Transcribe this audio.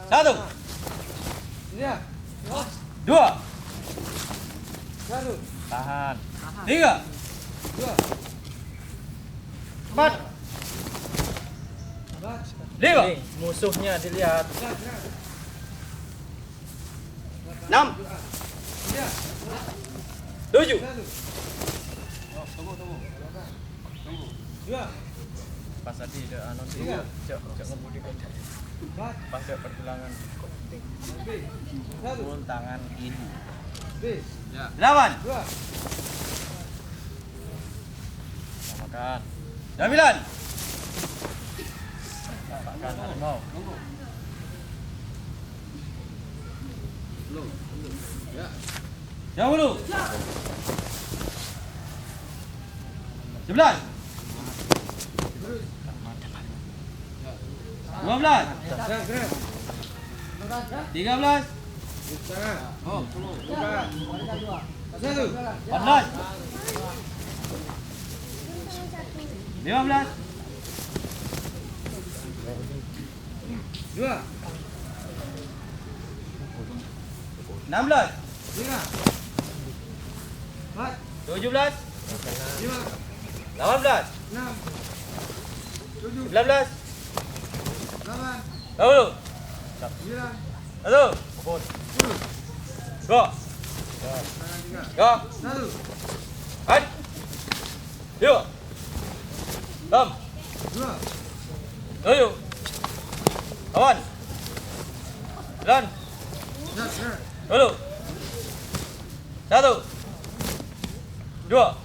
Satu. Iya. Dua. Satu. Tahan. Tiga. Dua. Empat. Empat. Lima. Nih, musuhnya dilihat. Enam. Iya. Tujuh. Satu. Tunggu. Dua. Pas tadi ada anon sih. Tiga. Cok ngebudi kok. Empat. Pas ada pergelangan kok penting. B. Satu. Pukul tangan kiri. B. Delapan. Dua. Samakan. Sembilan. Tampakkan harimau. Jauh dulu. 11. 12. Gerak. 13. Tangan. Buka. Satu. 14. 15. Dua. 16. Tiga. Empat. 17. Lima. 18. Enam. Tujuh. 19. Delapan. 20. Sembilan. 1. Pukul. 2. Tangan tiga. 3. Satu. 4. 2. 6. Dua. 7. 8. 9. Gerak. 10. 1. 2.